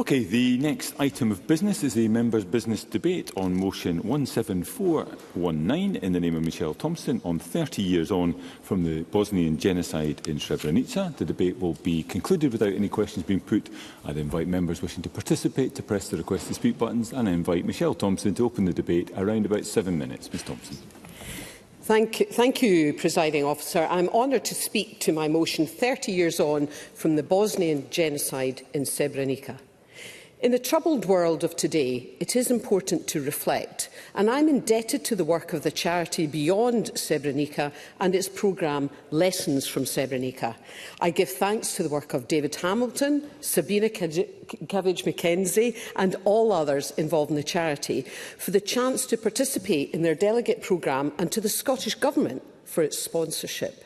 Okay, the next item of business is the members' business debate on motion 17419 in the name of Michelle Thompson on 30 years on from the Bosnian genocide in Srebrenica. The debate will be concluded without any questions being put. I'd invite members wishing to participate to press the request to speak buttons, and I invite Michelle Thompson to open the debate around about 7 minutes. Ms Thompson. Thank you, Presiding Officer. I'm honoured to speak to my motion 30 years on from the Bosnian genocide in Srebrenica. In the troubled world of today, it is important to reflect, and I'm indebted to the work of the charity Beyond Srebrenica and its programme Lessons from Srebrenica. I give thanks to the work of David Hamilton, Sabina Cabbage-McKenzie and all others involved in the charity for the chance to participate in their delegate programme, and to the Scottish Government for its sponsorship.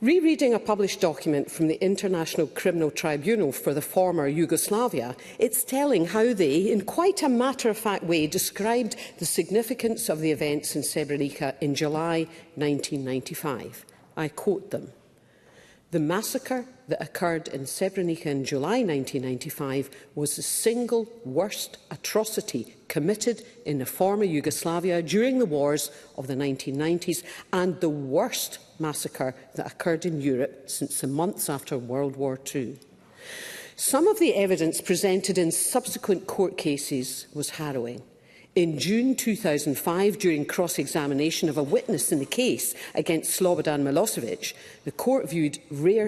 Rereading a published document from the International Criminal Tribunal for the former Yugoslavia, it's telling how they, in quite a matter-of-fact way, described the significance of the events in Srebrenica in July 1995. I quote them. "The massacre that occurred in Srebrenica in July 1995 was the single worst atrocity committed in the former Yugoslavia during the wars of the 1990s and the worst massacre that occurred in Europe since the months after World War II. Some of the evidence presented in subsequent court cases was harrowing. In June 2005, during cross-examination of a witness in the case against Slobodan Milosevic, the court viewed rare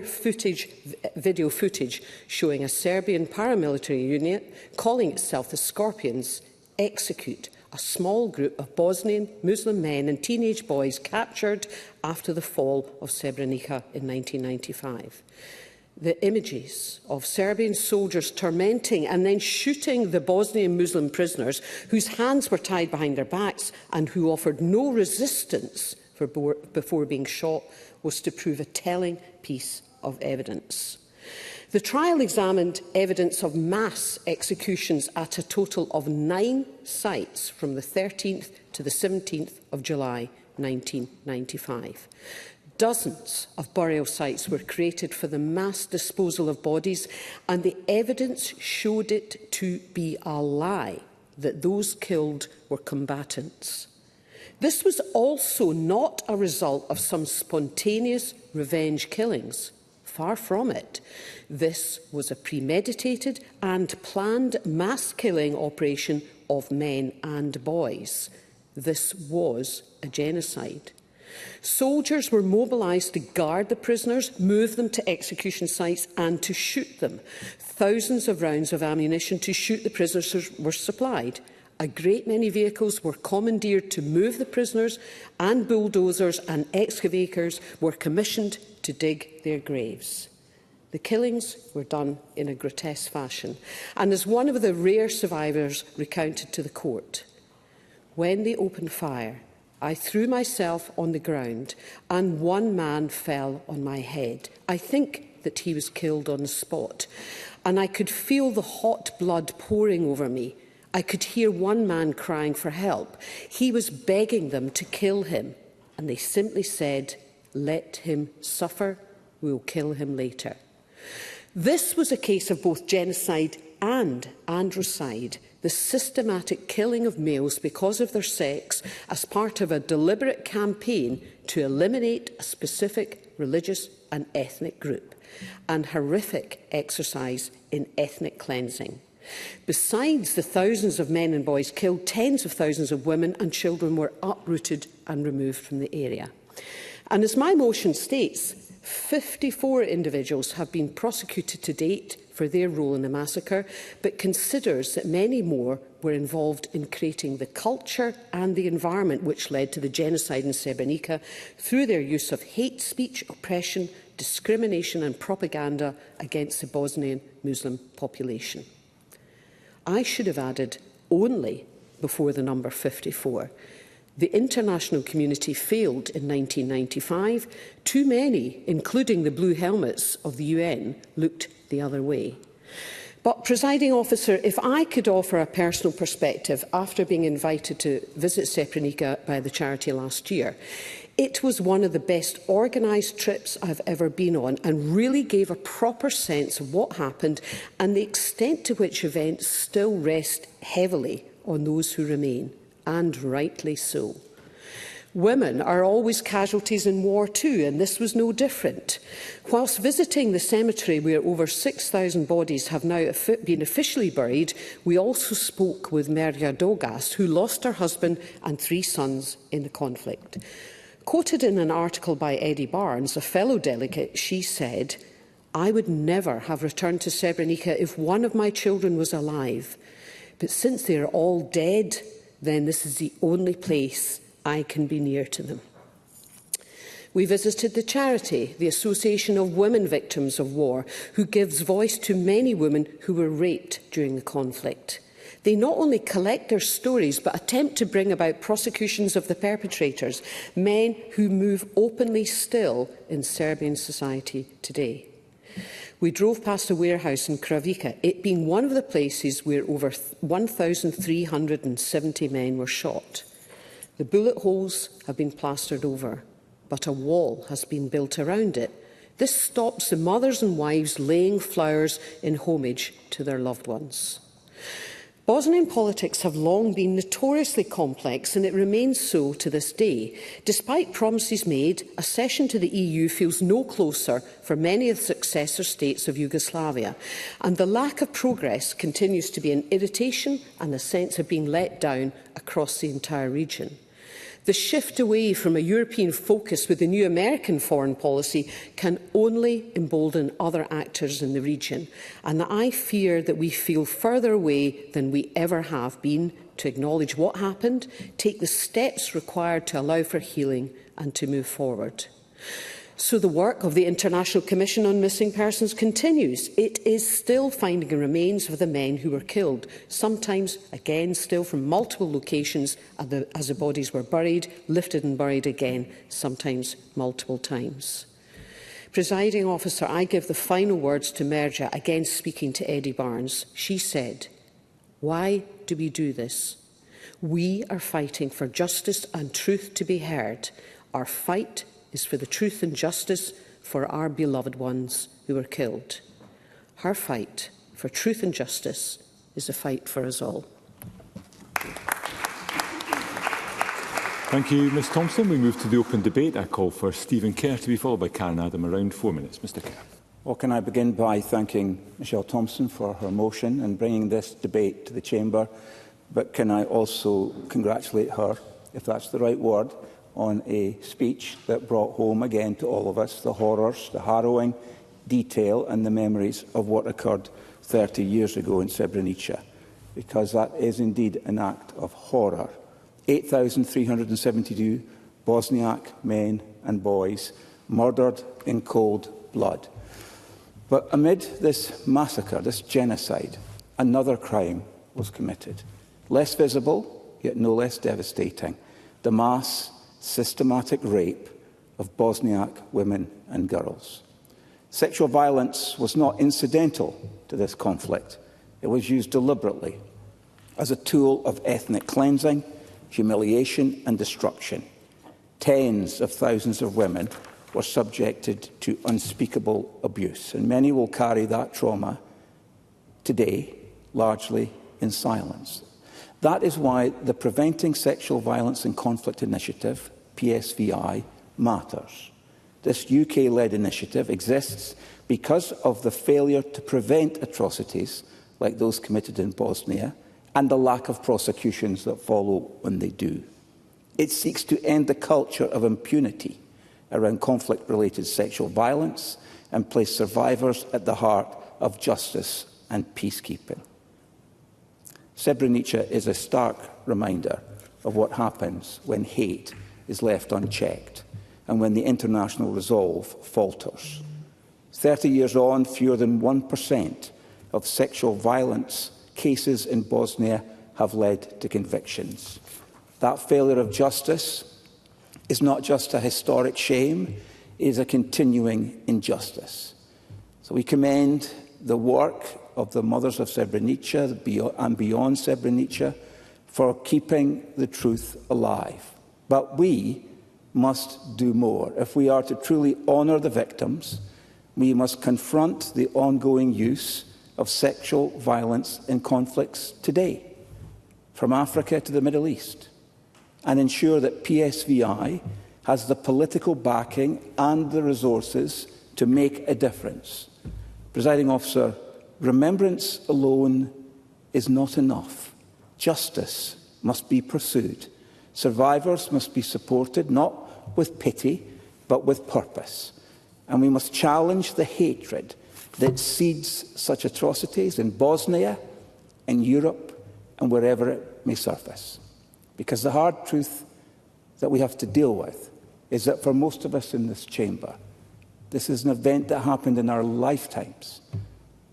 video footage showing a Serbian paramilitary unit, calling itself the Scorpions, execute a small group of Bosnian Muslim men and teenage boys captured after the fall of Srebrenica in 1995. The images of Serbian soldiers tormenting and then shooting the Bosnian Muslim prisoners whose hands were tied behind their backs and who offered no resistance before being shot was to prove a telling piece of evidence. The trial examined evidence of mass executions at a total of 9 sites from the 13th to the 17th of July 1995. Dozens of burial sites were created for the mass disposal of bodies, and the evidence showed it to be a lie that those killed were combatants. This was also not a result of some spontaneous revenge killings. Far from it. This was a premeditated and planned mass killing operation of men and boys. This was a genocide. Soldiers were mobilised to guard the prisoners, move them to execution sites and to shoot them. Thousands of rounds of ammunition to shoot the prisoners were supplied. A great many vehicles were commandeered to move the prisoners, and bulldozers and excavators were commissioned to dig their graves. The killings were done in a grotesque fashion, and as one of the rare survivors recounted to the court, "When they opened fire, I threw myself on the ground and one man fell on my head. I think that he was killed on the spot, and I could feel the hot blood pouring over me. I could hear one man crying for help. He was begging them to kill him, and they simply said, 'Let him suffer, we'll kill him later.'" This was a case of both genocide and androcide, the systematic killing of males because of their sex as part of a deliberate campaign to eliminate a specific religious and ethnic group, and horrific exercise in ethnic cleansing. Besides the thousands of men and boys killed, tens of thousands of women and children were uprooted and removed from the area. And as my motion states, 54 individuals have been prosecuted to date for their role in the massacre, but considers that many more were involved in creating the culture and the environment which led to the genocide in Srebrenica through their use of hate speech, oppression, discrimination and propaganda against the Bosnian Muslim population. I should have added only before the number 54. The international community failed in 1995. Too many, including the blue helmets of the UN, looked the other way. But, Presiding Officer, if I could offer a personal perspective after being invited to visit Srebrenica by the charity last year, It was one of the best organised trips I've ever been on and really gave a proper sense of what happened and the extent to which events still rest heavily on those who remain, and rightly so. Women are always casualties in war too, and this was no different. Whilst visiting the cemetery where over 6,000 bodies have now been officially buried, we also spoke with Merja Dogas, who lost her husband and 3 sons in the conflict. Quoted in an article by Eddie Barnes, a fellow delegate, she said, "I would never have returned to Srebrenica if one of my children was alive. But since they are all dead, then this is the only place I can be near to them." We visited the charity, the Association of Women Victims of War, who gives voice to many women who were raped during the conflict. They not only collect their stories, but attempt to bring about prosecutions of the perpetrators, men who move openly still in Serbian society today. We drove past a warehouse in Kravica, it being one of the places where over 1,370 men were shot. The bullet holes have been plastered over, but a wall has been built around it. This stops the mothers and wives laying flowers in homage to their loved ones. Bosnian politics have long been notoriously complex, and it remains so to this day. Despite promises made, accession to the EU feels no closer for many of the successor states of Yugoslavia, and the lack of progress continues to be an irritation and a sense of being let down across the entire region. The shift away from a European focus with the new American foreign policy can only embolden other actors in the region, and I fear that we feel further away than we ever have been to acknowledge what happened, take the steps required to allow for healing and to move forward. So the work of the International Commission on Missing Persons continues. It is still finding the remains of the men who were killed, sometimes, again, still from multiple locations as the bodies were buried, lifted and buried again, sometimes multiple times. Presiding officer, I give the final words to Merja, again speaking to Eddie Barnes. She said, "Why do we do this? We are fighting for justice and truth to be heard. Our fight is for the truth and justice for our beloved ones who were killed. Her fight for truth and justice is a fight for us all." Thank you, Ms Thompson. We move to the open debate. I call for Stephen Kerr to be followed by Karen Adam. Around 4 minutes. Mr Kerr. Well, can I begin by thanking Michelle Thompson for her motion and bringing this debate to the Chamber, but can I also congratulate her, if that's the right word, on a speech that brought home again to all of us the horrors, the harrowing detail and the memories of what occurred 30 years ago in Srebrenica, because that is indeed an act of horror. 8,372 Bosniak men and boys murdered in cold blood. But amid this massacre, this genocide, another crime was committed. Less visible, yet no less devastating. The mass systematic rape of Bosniak women and girls. Sexual violence was not incidental to this conflict. It was used deliberately as a tool of ethnic cleansing, humiliation and destruction. Tens of thousands of women were subjected to unspeakable abuse, and many will carry that trauma today largely in silence. That is why the Preventing Sexual Violence and Conflict Initiative, PSVI, matters. This UK-led initiative exists because of the failure to prevent atrocities like those committed in Bosnia and the lack of prosecutions that follow when they do. It seeks to end the culture of impunity around conflict-related sexual violence and place survivors at the heart of justice and peacekeeping. Srebrenica is a stark reminder of what happens when hate is left unchecked and when the international resolve falters. 30 years on, fewer than 1% of sexual violence cases in Bosnia have led to convictions. That failure of justice is not just a historic shame, it is a continuing injustice. So we commend the work of the mothers of Srebrenica and beyond Srebrenica for keeping the truth alive. But we must do more. If we are to truly honour the victims, we must confront the ongoing use of sexual violence in conflicts today, from Africa to the Middle East, and ensure that PSVI has the political backing and the resources to make a difference. Presiding Officer, remembrance alone is not enough. Justice must be pursued. Survivors must be supported, not with pity, but with purpose. And we must challenge the hatred that seeds such atrocities in Bosnia, in Europe, and wherever it may surface. Because the hard truth that we have to deal with is that for most of us in this chamber, this is an event that happened in our lifetimes,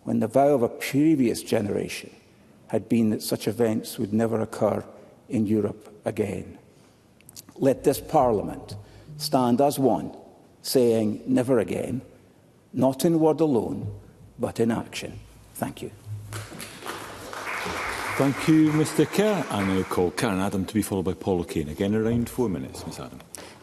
when the vow of a previous generation had been that such events would never occur in Europe again. Let this Parliament stand as one, saying never again, not in word alone, but in action. Thank you. Thank you, Mr Kerr. I now call Karen Adam to be followed by Paul O'Kane. Again, around 4 minutes, Ms Adam.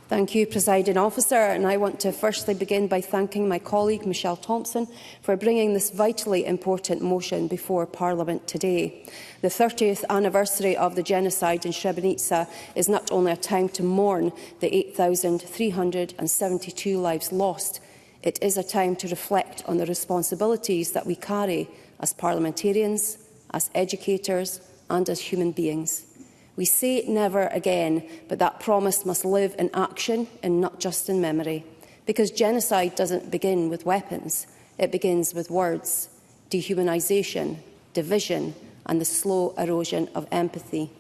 Thank you, Presiding Officer. And I want to firstly begin by thanking my colleague Michelle Thompson for bringing this vitally important motion before Parliament today. The 30th anniversary of the genocide in Srebrenica is not only a time to mourn the 8,372 lives lost, it is a time to reflect on the responsibilities that we carry as parliamentarians, as educators and as human beings. We say never again, but that promise must live in action and not just in memory. Because genocide doesn't begin with weapons, it begins with words, dehumanisation, division and the slow erosion of empathy.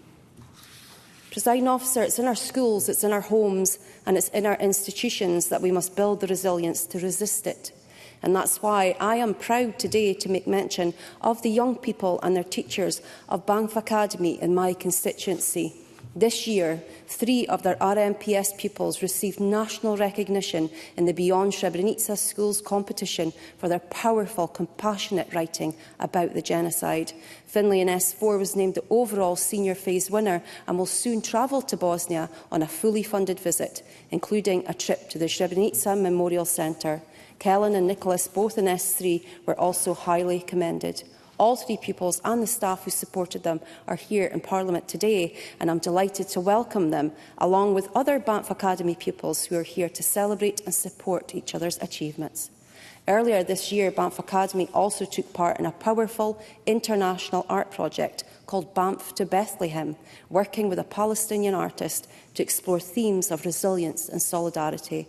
Presiding Officer, it's in our schools, it's in our homes and it's in our institutions that we must build the resilience to resist it. And that's why I am proud today to make mention of the young people and their teachers of Banff Academy in my constituency. This year, 3 of their RMPS pupils received national recognition in the Beyond Srebrenica Schools competition for their powerful, compassionate writing about the genocide. Finlay in S4 was named the overall senior phase winner and will soon travel to Bosnia on a fully funded visit, including a trip to the Srebrenica Memorial Centre. Kellen and Nicholas, both in S3, were also highly commended. All 3 pupils and the staff who supported them are here in Parliament today, and I'm delighted to welcome them, along with other Banff Academy pupils who are here to celebrate and support each other's achievements. Earlier this year, Banff Academy also took part in a powerful international art project called Banff to Bethlehem, working with a Palestinian artist to explore themes of resilience and solidarity.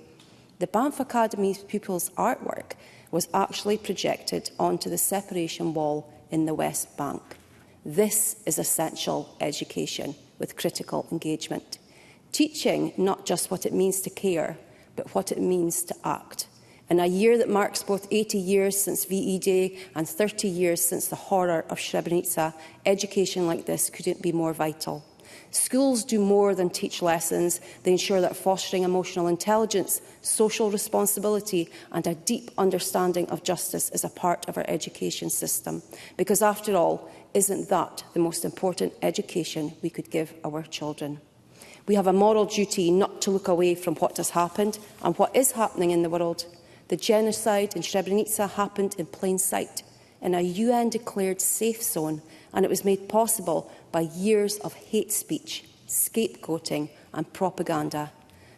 The Banff Academy pupils' artwork was actually projected onto the separation wall in the West Bank. This is essential education with critical engagement. Teaching not just what it means to care, but what it means to act. In a year that marks both 80 years since VE Day and 30 years since the horror of Srebrenica, education like this couldn't be more vital. Schools do more than teach lessons. They ensure that fostering emotional intelligence, social responsibility and a deep understanding of justice is a part of our education system. Because after all, isn't that the most important education we could give our children? We have a moral duty not to look away from what has happened and what is happening in the world. The genocide in Srebrenica happened in plain sight, in a UN-declared safe zone, and it was made possible by years of hate speech, scapegoating and propaganda.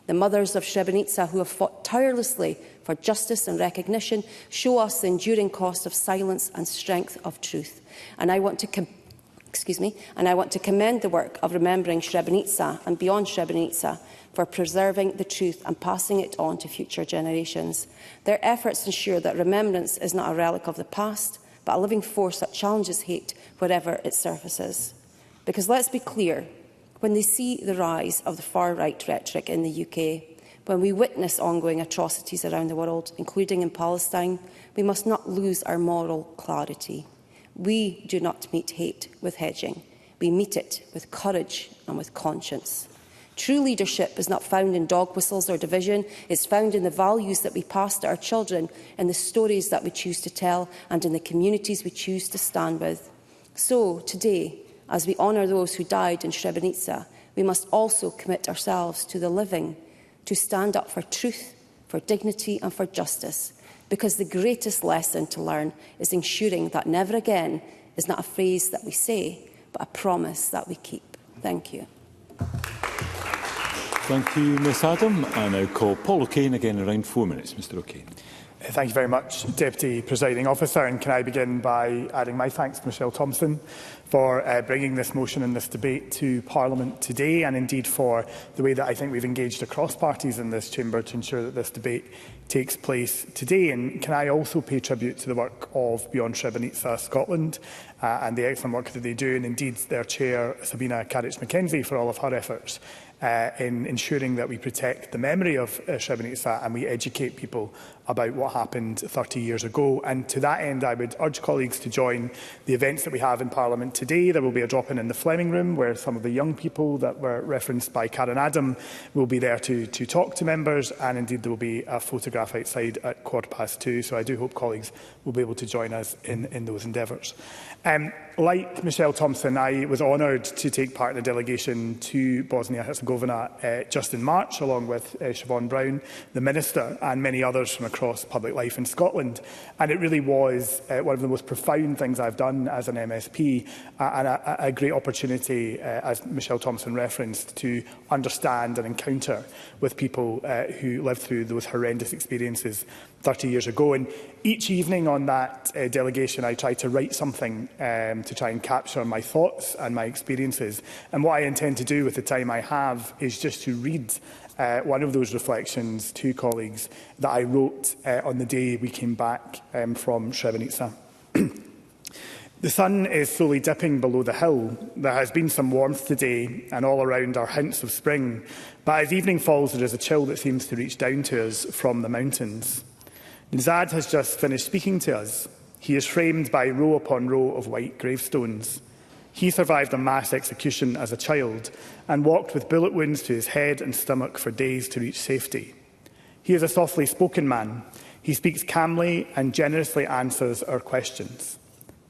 The mothers of Srebrenica who have fought tirelessly for justice and recognition show us the enduring cost of silence and strength of truth. And I want to commend the work of Remembering Srebrenica and Beyond Srebrenica for preserving the truth and passing it on to future generations. Their efforts ensure that remembrance is not a relic of the past, but a living force that challenges hate wherever it surfaces. Because let's be clear, when they see the rise of the far-right rhetoric in the UK, when we witness ongoing atrocities around the world, including in Palestine, we must not lose our moral clarity. We do not meet hate with hedging. We meet it with courage and with conscience. True leadership is not found in dog whistles or division. It's found in the values that we pass to our children, in the stories that we choose to tell, and in the communities we choose to stand with. So, today, as we honour those who died in Srebrenica, we must also commit ourselves to the living, to stand up for truth, for dignity and for justice, because the greatest lesson to learn is ensuring that never again is not a phrase that we say, but a promise that we keep. Thank you. Thank you, Ms Adam. I now call Paul O'Kane again, around 4 minutes. Mr O'Kane. Thank you very much, Deputy Presiding Officer. And can I begin by adding my thanks to Michelle Thompson for bringing this motion and this debate to Parliament today, and indeed for the way that I think we've engaged across parties in this chamber to ensure that this debate takes place today. And can I also pay tribute to the work of Beyond Srebrenica Scotland and the excellent work that they do, and indeed their chair, Sabina Carrick-Mackenzie, for all of her efforts in ensuring that we protect the memory of Srebrenica and we educate people about what happened 30 years ago. And to that end, I would urge colleagues to join the events that we have in Parliament today. There will be a drop-in in the Fleming Room, where some of the young people that were referenced by Karen Adam will be there to talk to members, and indeed there will be a photograph outside at 2:15. So I do hope colleagues will be able to join us in those endeavours. Like Michelle Thompson, I was honoured to take part in a delegation to Bosnia-Herzegovina just in March, along with Siobhan Brown, the Minister, and many others from across public life in Scotland. And it really was one of the most profound things I've done as an MSP, and a great opportunity, as Michelle Thompson referenced, to understand and encounter with people who lived through those horrendous experiences 30 years ago. And each evening on that delegation, I tried to write something to try and capture my thoughts and my experiences. And what I intend to do with the time I have is just to read one of those reflections to colleagues that I wrote on the day we came back from Srebrenica. The sun is slowly dipping below the hill. There has been some warmth today, and all around are hints of spring. But as evening falls, there is a chill that seems to reach down to us from the mountains. Nizad has just finished speaking to us. He is framed by row upon row of white gravestones. He survived a mass execution as a child and walked with bullet wounds to his head and stomach for days to reach safety. He is a softly spoken man. He speaks calmly and generously answers our questions.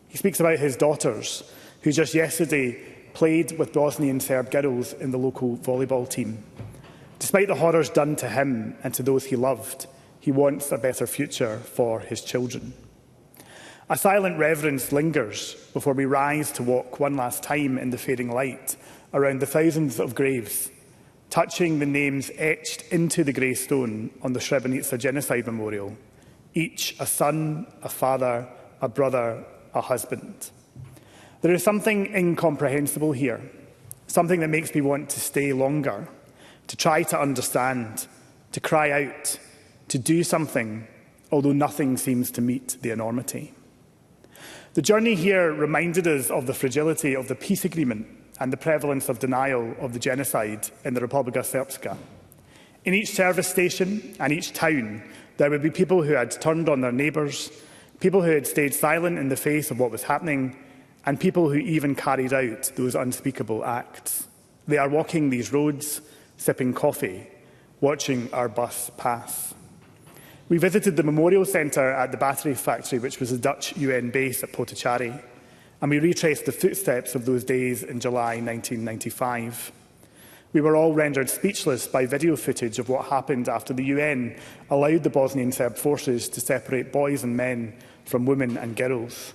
He speaks about his daughters, who just yesterday played with Bosnian Serb girls in the local volleyball team. Despite the horrors done to him and to those he loved, he wants a better future for his children. A silent reverence lingers before we rise to walk one last time in the fading light around the thousands of graves, touching the names etched into the grey stone on the Srebrenica Genocide Memorial, each a son, a father, a brother, a husband. There is something incomprehensible here, something that makes me want to stay longer, to try to understand, to cry out, to do something, although nothing seems to meet the enormity. The journey here reminded us of the fragility of the peace agreement and the prevalence of denial of the genocide in the Republika Srpska. In each service station and each town, there would be people who had turned on their neighbours, people who had stayed silent in the face of what was happening, and people who even carried out those unspeakable acts. They are walking these roads, sipping coffee, watching our bus pass. We visited the Memorial Centre at the Battery Factory, which was a Dutch UN base at Potocari, and we retraced the footsteps of those days in July 1995. We were all rendered speechless by video footage of what happened after the UN allowed the Bosnian Serb forces to separate boys and men from women and girls.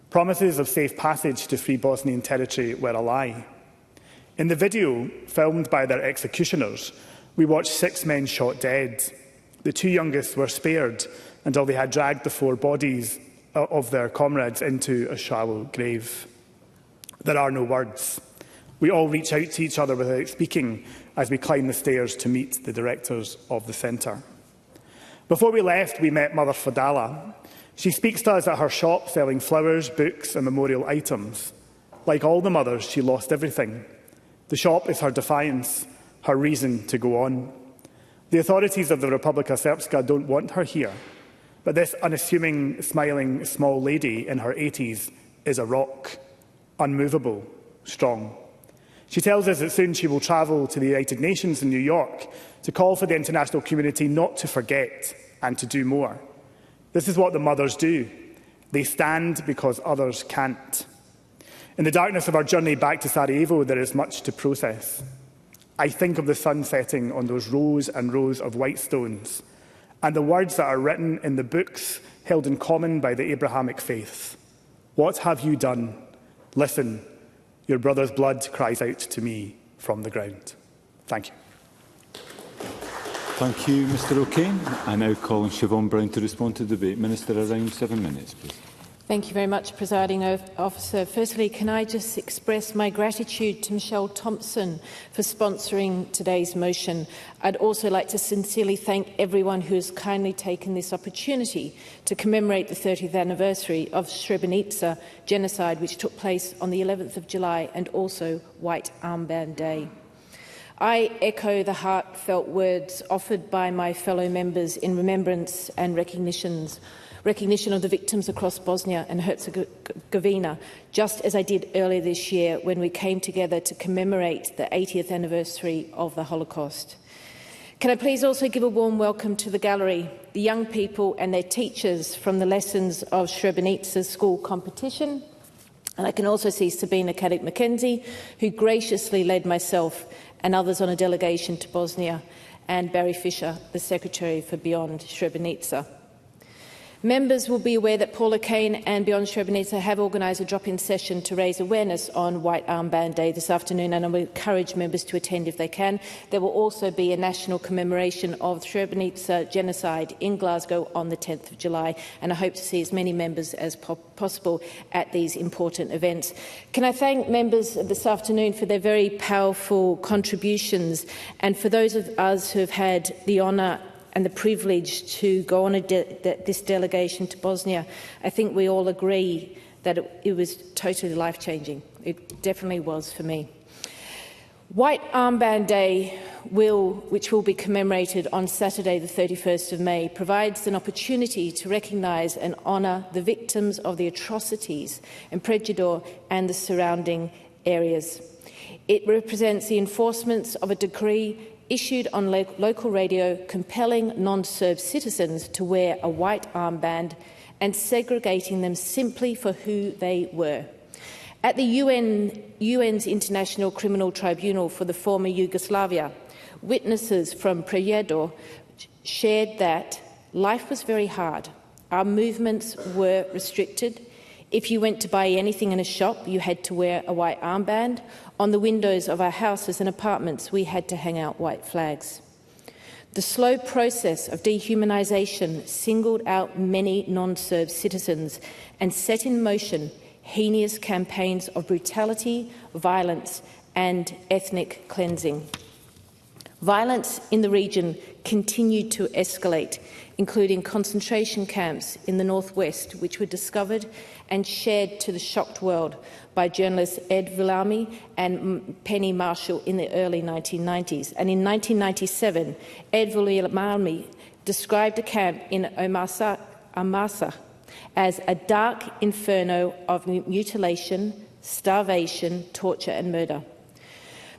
Promises of safe passage to free Bosnian territory were a lie. In the video, filmed by their executioners, we watched 6 men shot dead. The 2 youngest were spared until they had dragged the 4 bodies of their comrades into a shallow grave. There are no words. We all reach out to each other without speaking as we climb the stairs to meet the directors of the centre. Before we left, we met Mother Fadala. She speaks to us at her shop selling flowers, books and memorial items. Like all the mothers, she lost everything. The shop is her defiance, her reason to go on. The authorities of the Republika Srpska don't want her here, but this unassuming, smiling, small lady in her 80s is a rock, unmovable, strong. She tells us that soon she will travel to the United Nations in New York to call for the international community not to forget and to do more. This is what the mothers do. They stand because others can't. In the darkness of our journey back to Sarajevo, there is much to process. I think of the sun setting on those rows and rows of white stones, and the words that are written in the books held in common by the Abrahamic faiths. What have you done? Listen, your brother's blood cries out to me from the ground. Thank you. Thank you, Mr O'Kane. I now call on Siobhan Brown to respond to the debate. Minister, around 7 minutes, please. Thank you very much, Presiding Officer. Firstly, can I just express my gratitude to Michelle Thompson for sponsoring today's motion. I'd also like to sincerely thank everyone who has kindly taken this opportunity to commemorate the 30th anniversary of Srebrenica genocide, which took place on the 11th of July, and also White Armband Day. I echo the heartfelt words offered by my fellow members in remembrance and recognition of the victims across Bosnia and Herzegovina, just as I did earlier this year when we came together to commemorate the 80th anniversary of the Holocaust. Can I please also give a warm welcome to the gallery, the young people and their teachers from the Lessons of Srebrenica school competition. And I can also see Sabina Caddick-McKenzie, who graciously led myself and others on a delegation to Bosnia, and Barry Fisher, the Secretary for Beyond Srebrenica. Members will be aware that Paula Kane and Beyond Srebrenica have organised a drop-in session to raise awareness on White Armband Day this afternoon, and I will encourage members to attend if they can. There will also be a national commemoration of the Srebrenica genocide in Glasgow on the 10th of July, and I hope to see as many members as possible at these important events. Can I thank members this afternoon for their very powerful contributions, and for those of us who have had the honour and the privilege to go on this delegation to Bosnia. I think we all agree that it was totally life-changing. It definitely was for me. White Armband Day, which will be commemorated on Saturday the 31st of May, provides an opportunity to recognise and honour the victims of the atrocities in Pregidor and the surrounding areas. It represents the enforcement of a decree issued on local radio compelling non-Serb citizens to wear a white armband and segregating them simply for who they were. At the UN's International Criminal Tribunal for the former Yugoslavia, witnesses from Prijedor shared that life was very hard. Our movements were restricted. If you went to buy anything in a shop, you had to wear a white armband. On the windows of our houses and apartments, we had to hang out white flags. The slow process of dehumanisation singled out many non-Serb citizens and set in motion heinous campaigns of brutality, violence and ethnic cleansing. Violence in the region continued to escalate, including concentration camps in the northwest, which were discovered and shared to the shocked world by journalists Ed Villami and Penny Marshall in the early 1990s. And in 1997, Ed Villami described a camp in Amasa as a dark inferno of mutilation, starvation, torture and murder.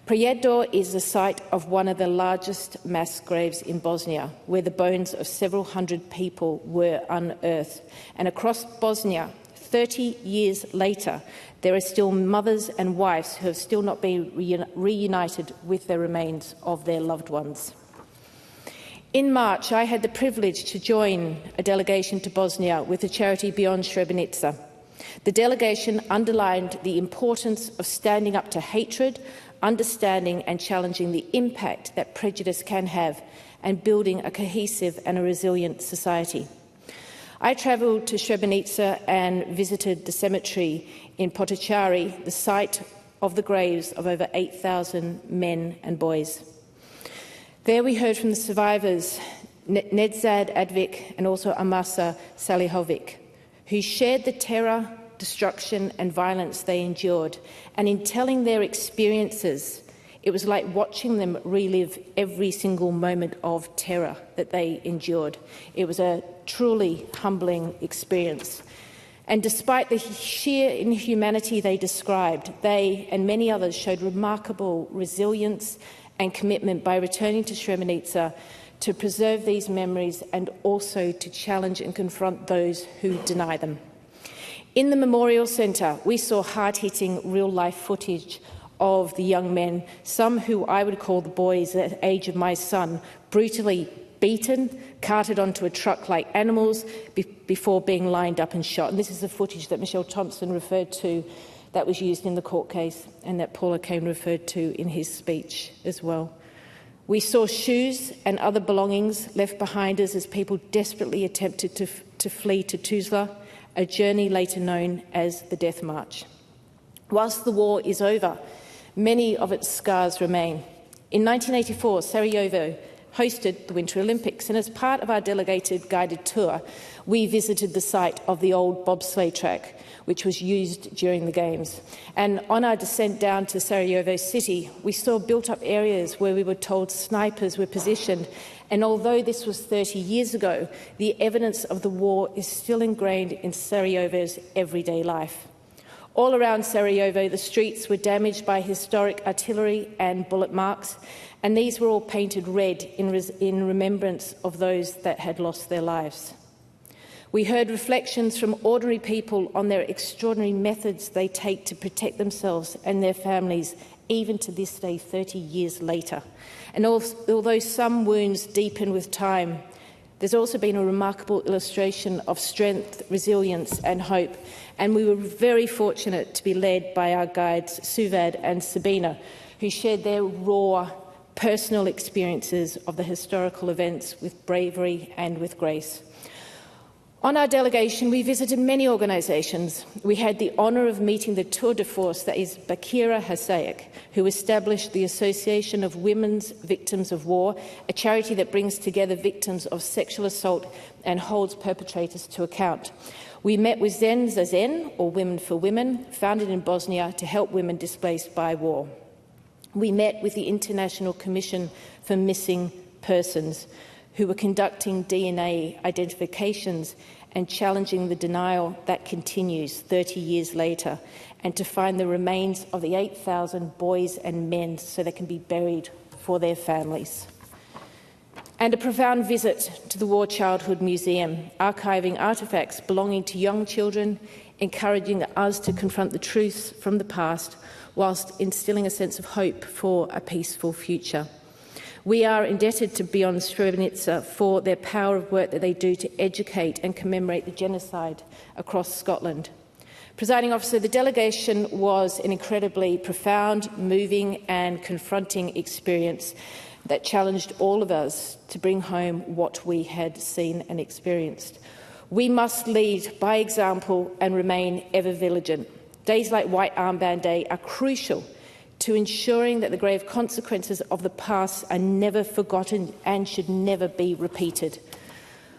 Prijedor is the site of one of the largest mass graves in Bosnia, where the bones of several hundred people were unearthed. And across Bosnia, 30 years later, there are still mothers and wives who have still not been reunited with the remains of their loved ones. In March, I had the privilege to join a delegation to Bosnia with the charity Beyond Srebrenica. The delegation underlined the importance of standing up to hatred, understanding and challenging the impact that prejudice can have, and building a cohesive and a resilient society. I travelled to Srebrenica and visited the cemetery in Potocari, the site of the graves of over 8,000 men and boys. There we heard from the survivors, Nedzad Advik and also Amasa Salihovic, who shared the terror, destruction and violence they endured. And in telling their experiences, it was like watching them relive every single moment of terror that they endured. It was a truly humbling experience. And despite the sheer inhumanity they described, they and many others showed remarkable resilience and commitment by returning to Srebrenica to preserve these memories and also to challenge and confront those who deny them. In the Memorial Centre, we saw hard-hitting real-life footage of the young men, some who I would call the boys at the age of my son, brutally beaten, carted onto a truck like animals before being lined up and shot. And this is the footage that Michelle Thompson referred to that was used in the court case and that Paula Kane referred to in his speech as well. We saw shoes and other belongings left behind us as people desperately attempted to flee to Tuzla, a journey later known as the Death March. Whilst the war is over, many of its scars remain. In 1984, Sarajevo hosted the Winter Olympics, and as part of our delegated guided tour, we visited the site of the old bobsleigh track, which was used during the Games. And on our descent down to Sarajevo city, we saw built-up areas where we were told snipers were positioned. And although this was 30 years ago, the evidence of the war is still ingrained in Sarajevo's everyday life. All around Sarajevo, the streets were damaged by historic artillery and bullet marks, and these were all painted red in remembrance of those that had lost their lives. We heard reflections from ordinary people on their extraordinary methods they take to protect themselves and their families, even to this day, 30 years later. And although some wounds deepen with time, there's also been a remarkable illustration of strength, resilience and hope. And we were very fortunate to be led by our guides, Suvad and Sabina, who shared their raw, personal experiences of the historical events with bravery and with grace. On our delegation, we visited many organisations. We had the honour of meeting the tour de force that is Bakira Hasayek, who established the Association of Women's Victims of War, a charity that brings together victims of sexual assault and holds perpetrators to account. We met with Zen za Zen, or Women for Women, founded in Bosnia to help women displaced by war. We met with the International Commission for Missing Persons, who were conducting DNA identifications and challenging the denial that continues 30 years later, and to find the remains of the 8,000 boys and men so they can be buried for their families. And a profound visit to the War Childhood Museum, archiving artefacts belonging to young children, encouraging us to confront the truths from the past whilst instilling a sense of hope for a peaceful future. We are indebted to Beyond Srebrenica for their power of work that they do to educate and commemorate the genocide across Scotland. Presiding Officer, the delegation was an incredibly profound, moving and confronting experience that challenged all of us to bring home what we had seen and experienced. We must lead by example and remain ever vigilant. Days like White Armband Day are crucial to ensuring that the grave consequences of the past are never forgotten and should never be repeated.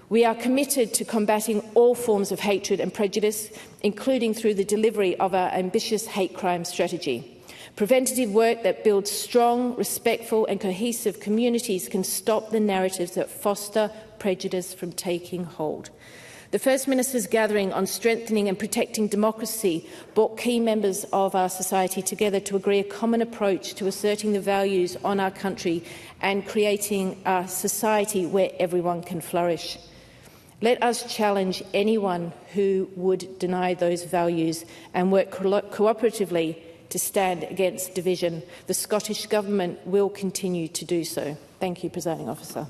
We are committed to combating all forms of hatred and prejudice, including through the delivery of our ambitious hate crime strategy. Preventative work that builds strong, respectful and cohesive communities can stop the narratives that foster prejudice from taking hold. The First Minister's gathering on strengthening and protecting democracy brought key members of our society together to agree a common approach to asserting the values on our country and creating a society where everyone can flourish. Let us challenge anyone who would deny those values and work cooperatively to stand against division. The Scottish Government will continue to do so. Thank you, Presiding Officer.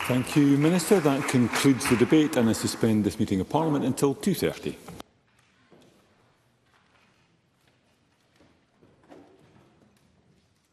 Thank you, Minister. That concludes the debate, and I suspend this meeting of Parliament until 2:30.